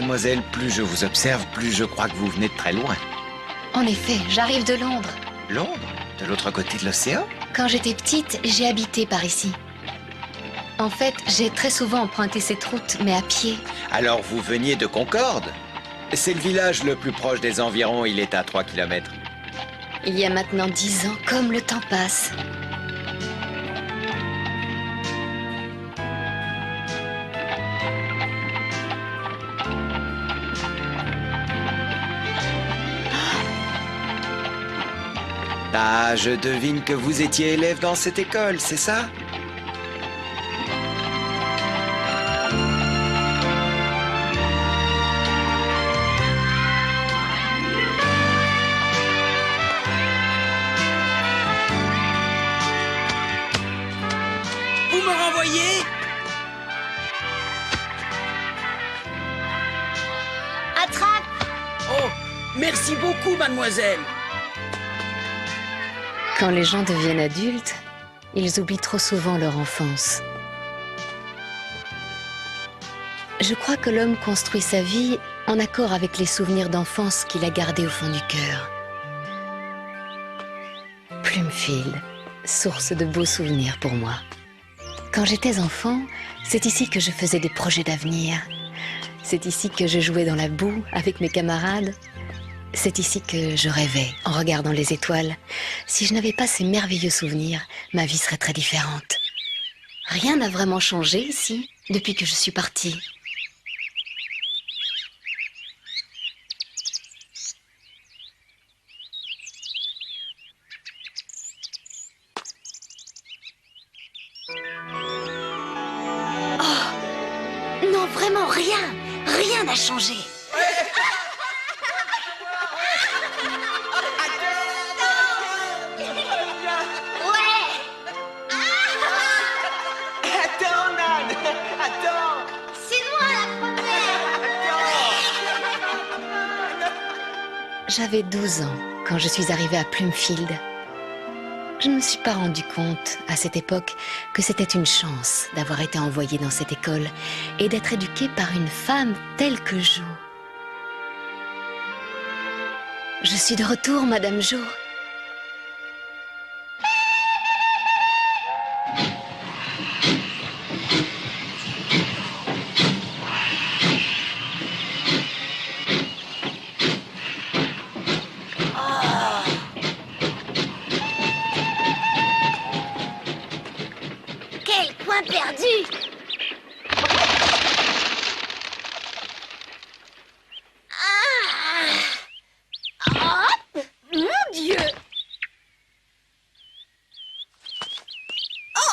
Mademoiselle, plus je vous observe, plus je crois que vous venez de très loin. En effet, j'arrive de Londres. Londres? De l'autre côté de l'océan? Quand j'étais petite, j'ai habité par ici. En fait, j'ai très souvent emprunté cette route, mais à pied. Alors vous veniez de Concorde? C'est le village le plus proche des environs, il est à 3 kilomètres. Il y a maintenant 10 ans, comme le temps passe. Ah, je devine que vous étiez élève dans cette école, c'est ça? Vous me renvoyez? Attrape! Oh, merci beaucoup, mademoiselle. Quand les gens deviennent adultes, ils oublient trop souvent leur enfance. Je crois que l'homme construit sa vie en accord avec les souvenirs d'enfance qu'il a gardés au fond du cœur. Plumfield, source de beaux souvenirs pour moi. Quand j'étais enfant, c'est ici que je faisais des projets d'avenir. C'est ici que je jouais dans la boue avec mes camarades. C'est ici que je rêvais en regardant les étoiles. Si je n'avais pas ces merveilleux souvenirs, ma vie serait très différente. Rien n'a vraiment changé ici depuis que je suis partie. Oh, non, vraiment rien. Rien n'a changé. Attends, Nan! Attends! C'est moi la première! J'avais 12 ans quand je suis arrivée à Plumfield. Je ne me suis pas rendu compte à cette époque que c'était une chance d'avoir été envoyée dans cette école et d'être éduquée par une femme telle que Jo. Je suis de retour, Madame Jo. Quel point perdu! Hop! Mon Dieu! Oh!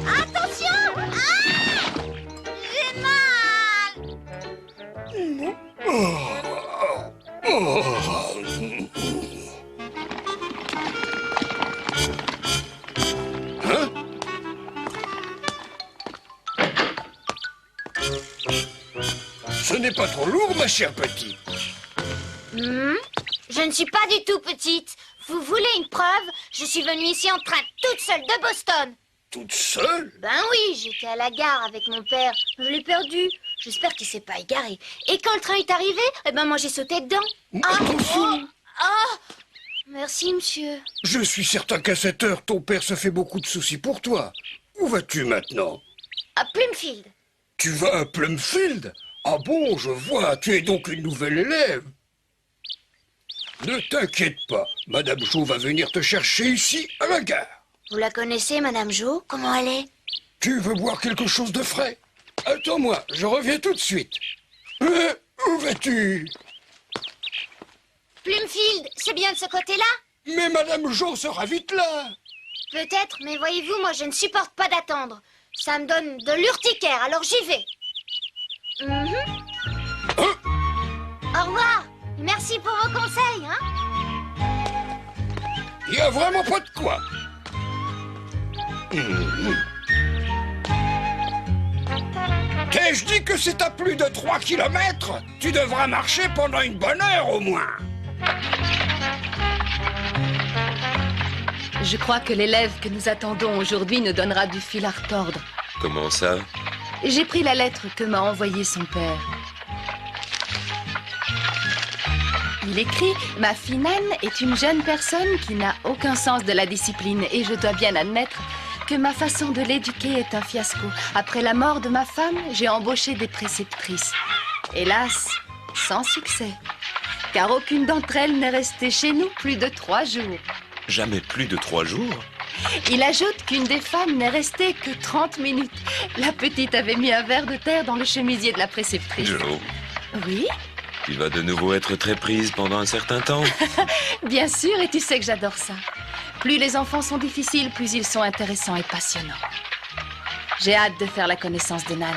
Attention! J'ai mal! Ce n'est pas trop lourd, ma chère petite. Je ne suis pas du tout petite. Vous voulez une preuve? Je suis venue ici en train toute seule de Boston. Toute seule? Ben oui, j'étais à la gare avec mon père. Je l'ai perdu. J'espère qu'il s'est pas égaré. Et quand le train est arrivé, eh ben moi j'ai sauté dedans. Attention! Merci, monsieur. Je suis certain qu'à cette heure, ton père se fait beaucoup de soucis pour toi. Où vas-tu maintenant? À Plumfield. Tu vas à Plumfield? Ah bon, je vois, tu es donc une nouvelle élève. Ne t'inquiète pas, Madame Jo va venir te chercher ici, à la gare. Vous la connaissez, Madame Jo? Comment elle est? Tu veux boire quelque chose de frais? Attends-moi, je reviens tout de suite. Où vas-tu? Plumfield, c'est bien de ce côté-là? Mais Madame Jo sera vite là. Peut-être, mais voyez-vous, moi je ne supporte pas d'attendre. Ça me donne de l'urticaire, alors j'y vais. Au revoir. Merci pour vos conseils, hein? Il n'y a vraiment pas de quoi. T'ai-je dit que c'est à plus de 3 kilomètres? Tu devras marcher pendant une bonne heure au moins. Je crois que l'élève que nous attendons aujourd'hui nous donnera du fil à retordre. Comment ça? J'ai pris la lettre que m'a envoyée son père. Il écrit « Ma fille Nan est une jeune personne qui n'a aucun sens de la discipline et je dois bien admettre que ma façon de l'éduquer est un fiasco. Après la mort de ma femme, j'ai embauché des préceptrices. Hélas, sans succès, car aucune d'entre elles n'est restée chez nous plus de 3 jours. Jamais plus de 3 jours? Il ajoute qu'une des femmes n'est restée que 30 minutes. La petite avait mis un verre de terre dans le chemisier de la préceptrice. Joe, Oui, tu vas de nouveau être très prise pendant un certain temps. bien sûr, et tu sais que j'adore ça. Plus les enfants sont difficiles, plus ils sont intéressants et passionnants. J'ai hâte de faire la connaissance de Nan.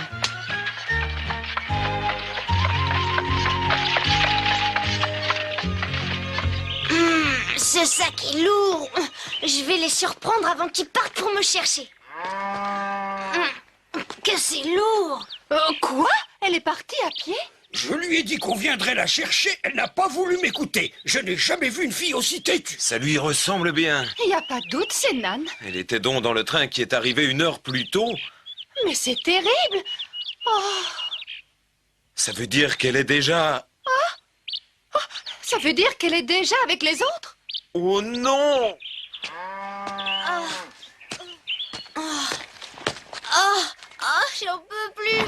Ce sac est lourd. Je vais les surprendre avant qu'ils partent pour me chercher. Que c'est lourd. Quoi? Elle est partie à pied? Je lui ai dit qu'on viendrait la chercher, elle n'a pas voulu m'écouter. Je n'ai jamais vu une fille aussi têtue. Ça lui ressemble bien. Il n'y a pas de doute, c'est Nan. Elle était donc dans le train qui est arrivé 1 heure plus tôt. Mais c'est terrible. Ça veut dire qu'elle est déjà... Ça veut dire qu'elle est déjà avec les autres? Oh non! J'en peux plus.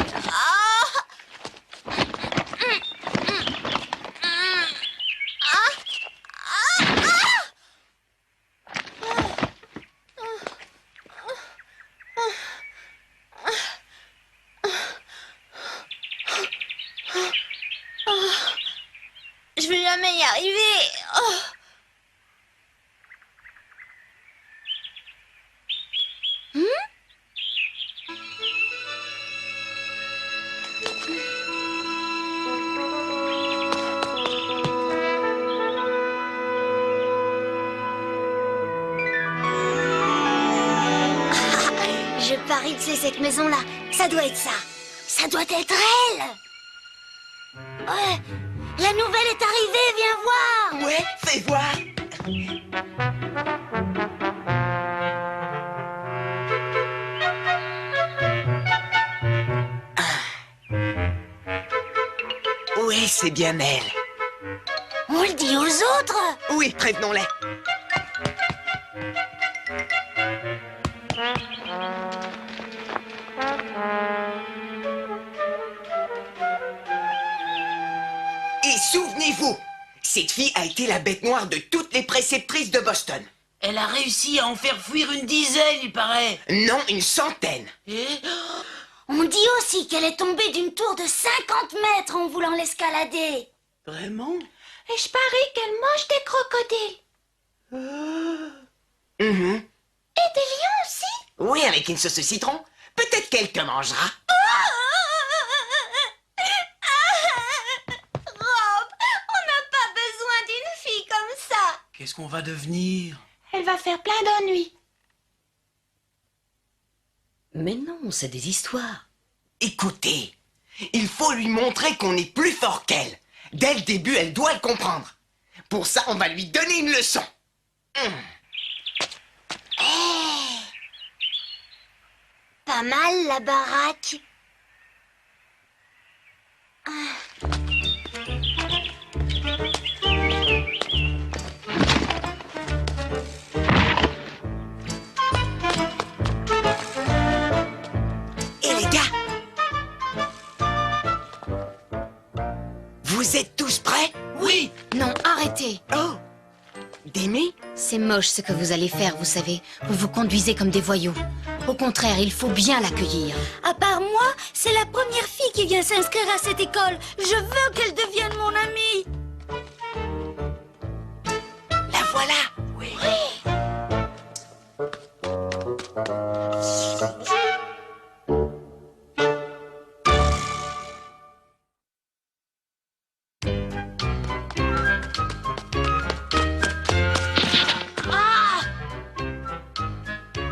Je vais jamais y arriver. Je parie que c'est cette maison-là. Ça doit être ça. Ça doit être elle. Ouais, la nouvelle est arrivée, viens voir. Ouais, fais voir. Oui, c'est bien elle. On le dit aux autres. Oui, prévenons-les. Et souvenez-vous, cette fille a été la bête noire de toutes les préceptrices de Boston. Elle a réussi à en faire fuir une dizaine, il paraît. Non, une centaine. Et... On dit aussi qu'elle est tombée d'une tour de 50 mètres en voulant l'escalader. Vraiment? Et je parie qu'elle mange des crocodiles. Mhm. Et des lions aussi. Oui, avec une sauce au citron. Peut-être qu'elle te mangera. Rob, on n'a pas besoin d'une fille comme ça. Qu'est-ce qu'on va devenir? Elle va faire plein d'ennuis. Mais non, c'est des histoires. Écoutez, il faut lui montrer qu'on est plus fort qu'elle. Dès le début, elle doit le comprendre. Pour ça, on va lui donner une leçon. Pas mal la baraque. Et les gars, vous êtes tous prêts? Oui! Non, arrêtez. Oh, Demi? C'est moche ce que vous allez faire, vous savez. Vous vous conduisez comme des voyous. Au contraire, il faut bien l'accueillir. À part moi, c'est la première fille qui vient s'inscrire à cette école. Je veux qu'elle devienne mon amie. La voilà. Oui.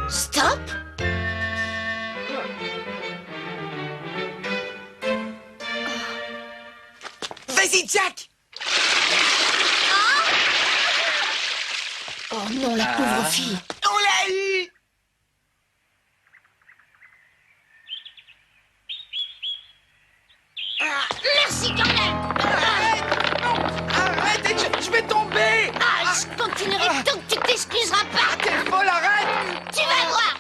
Stop. Oh non, la pauvre fille. On l'a eu! Merci quand même. Arrête, je vais tomber! Ah, je continuerai tant que tu t'excuseras pas. T'es folle, arrête! Tu vas voir.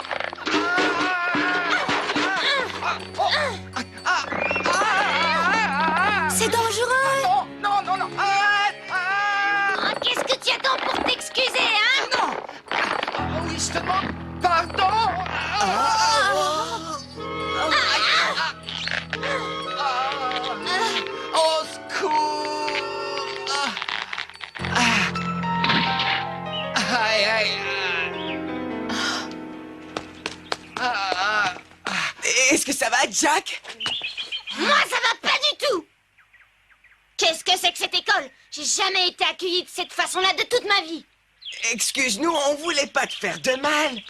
C'est dangereux. Non, arrête! Ah, qu'est-ce que tu attends pour t'excuser, hein? Non! Oui, je te demande pardon! Au secours! Aïe, aïe! Est-ce que ça va, Jack? Moi, ça va pas du tout. Qu'est-ce que c'est que cette école? J'ai jamais été accueillie de cette façon-là de toute ma vie. Excuse-nous, on voulait pas te faire de mal.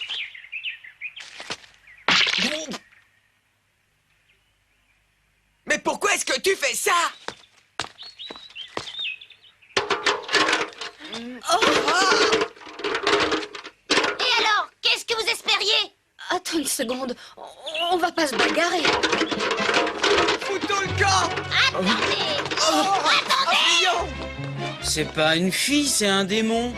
Mais pourquoi est-ce que tu fais ça? Et alors, qu'est-ce que vous espériez? Attends une seconde, on va pas se bagarrer. Fous-toi le camp! Attendez. Attendez! C'est pas une fille, c'est un démon.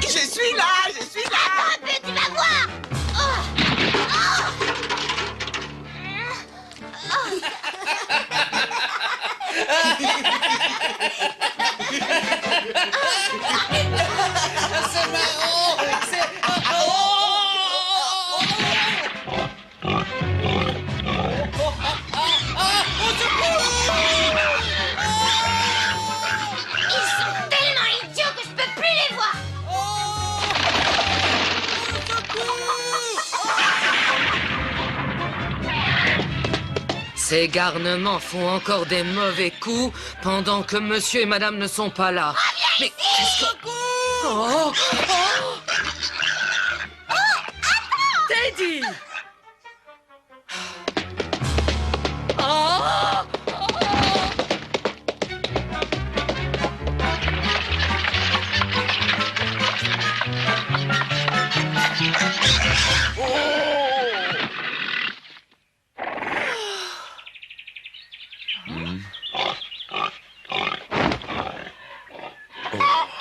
Je suis là! Attends un peu, tu vas voir. Ils sont tellement idiots que je peux plus les voir. Ces garnements font encore des mauvais coups pendant que monsieur et madame ne sont pas là. Mais qu'est-ce que... Oh, Teddy! Oh!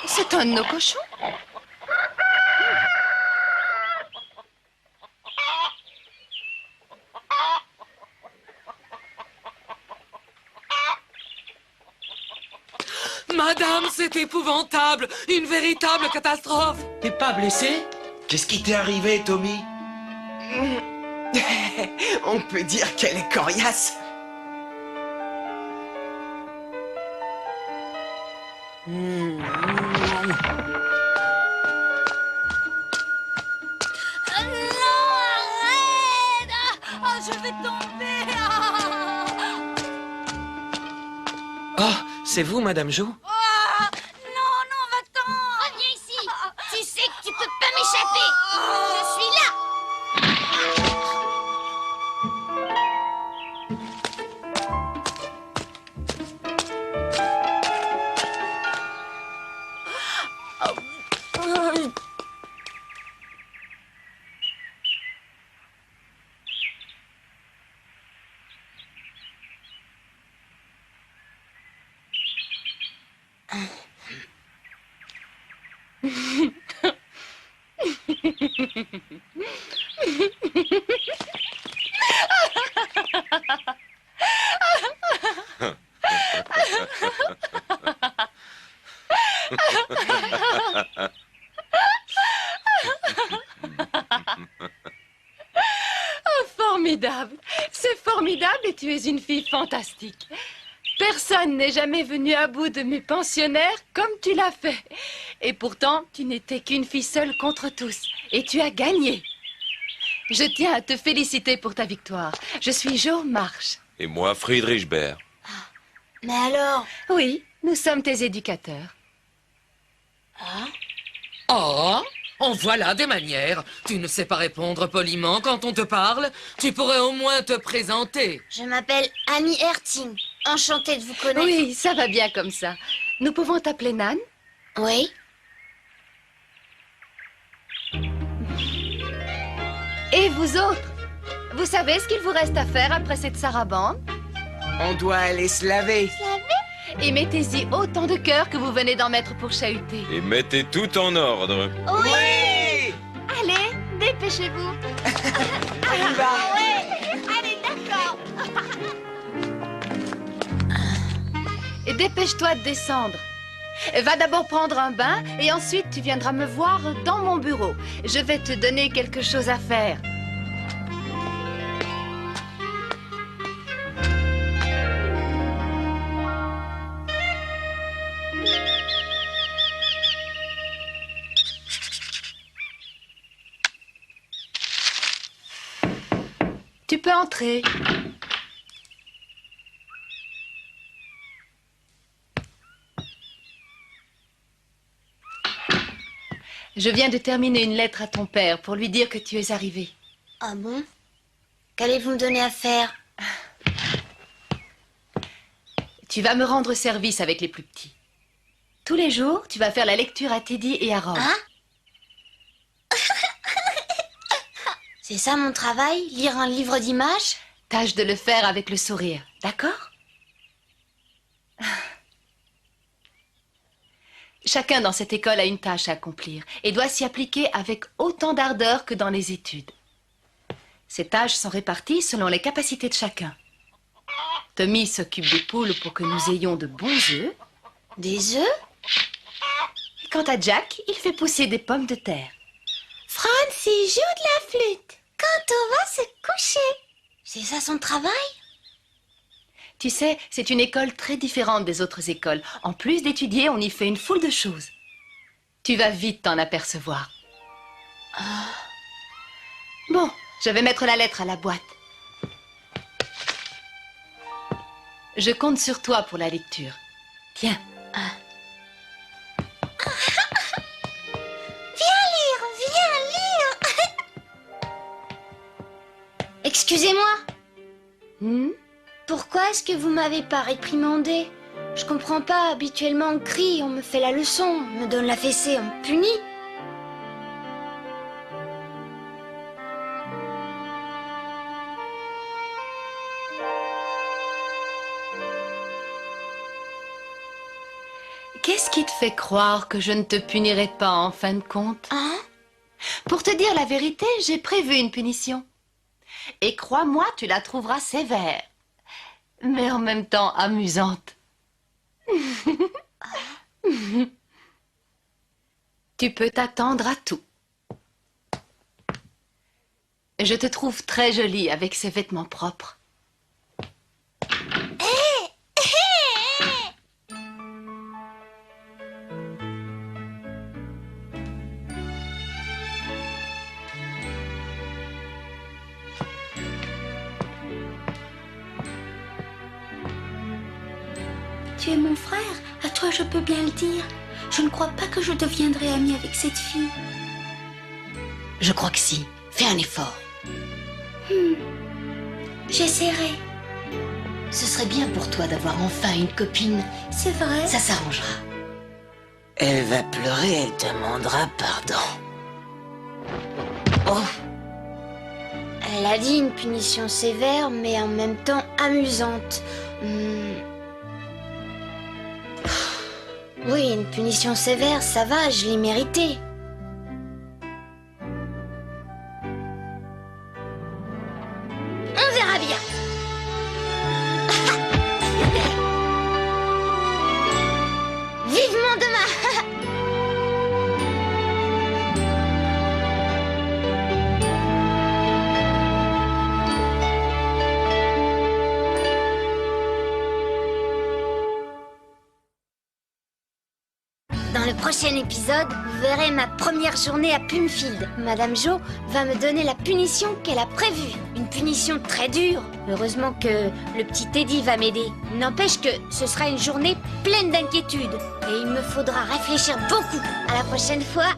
C'est un de nos cochons. Madame, c'est épouvantable! Une véritable catastrophe! T'es pas blessé? Qu'est-ce qui t'est arrivé, Tommy? On peut dire qu'elle est coriace. Non, arrête. Je vais tomber. Oh, c'est vous, Madame Jo? Non, va-t'en. Reviens ici. Tu sais que tu peux pas m'échapper. Je suis là. Formidable. C'est formidable et tu es une fille fantastique. Personne n'est jamais venu à bout de mes pensionnaires comme tu l'as fait. Et pourtant, tu n'étais qu'une fille seule contre tous. Et tu as gagné. Je tiens à te féliciter pour ta victoire. Je suis Jo March. Et moi, Friedrich Bert. Mais alors? Oui, nous sommes tes éducateurs. Oh, En voilà des manières. Tu ne sais pas répondre poliment quand on te parle. Tu pourrais au moins te présenter. Je m'appelle Annie Erting. Enchantée de vous connaître. Oui, ça va bien comme ça. Nous pouvons t'appeler Nan? Oui. Et vous autres? Vous savez ce qu'il vous reste à faire après cette sarabande? On doit aller se laver. Et mettez-y autant de cœur que vous venez d'en mettre pour chahuter. Et mettez tout en ordre. Oui! Allez, dépêchez-vous. On y va. Allez, d'accord. Et dépêche-toi de descendre. Va d'abord prendre un bain et ensuite tu viendras me voir dans mon bureau. Je vais te donner quelque chose à faire. Tu peux entrer. Je viens de terminer une lettre à ton père pour lui dire que tu es arrivé. Ah bon? Qu'allez-vous me donner à faire? Tu vas me rendre service avec les plus petits. Tous les jours, tu vas faire la lecture à Teddy et à Rob. Hein? C'est ça mon travail? Lire un livre d'images? Tâche de le faire avec le sourire, d'accord? Chacun dans cette école a une tâche à accomplir et doit s'y appliquer avec autant d'ardeur que dans les études. Ces tâches sont réparties selon les capacités de chacun. Tommy s'occupe des poules pour que nous ayons de bons œufs. Des œufs? Et quant à Jack, il fait pousser des pommes de terre. Francie joue de la flûte quand on va se coucher. C'est ça son travail? Tu sais, c'est une école très différente des autres écoles. En plus d'étudier, on y fait une foule de choses. Tu vas vite t'en apercevoir. Bon, je vais mettre la lettre à la boîte. Je compte sur toi pour la lecture. Tiens. Viens lire. Excusez-moi. Pourquoi est-ce que vous m'avez pas réprimandé? Je comprends pas. Habituellement, on crie, on me fait la leçon, on me donne la fessée, on me punit. Qu'est-ce qui te fait croire que je ne te punirai pas en fin de compte? Hein? Pour te dire la vérité, j'ai prévu une punition. Et crois-moi, tu la trouveras sévère, mais en même temps amusante. Tu peux t'attendre à tout. Je te trouve très jolie avec ces vêtements propres. Tu es mon frère, à toi je peux bien le dire. Je ne crois pas que je deviendrai amie avec cette fille. Je crois que si. Fais un effort. J'essaierai. Ce serait bien pour toi d'avoir enfin une copine. C'est vrai? Ça s'arrangera. Elle va pleurer, elle demandera pardon. Oh. Elle a dit une punition sévère, mais en même temps amusante. Oui, une punition sévère, ça va, je l'ai mérité. On verra bien. Vivement demain. Dans le prochain épisode, vous verrez ma première journée à Plumfield. Madame Jo va me donner la punition qu'elle a prévue. Une punition très dure. Heureusement que le petit Teddy va m'aider. N'empêche que ce sera une journée pleine d'inquiétudes. Et il me faudra réfléchir beaucoup. À la prochaine fois.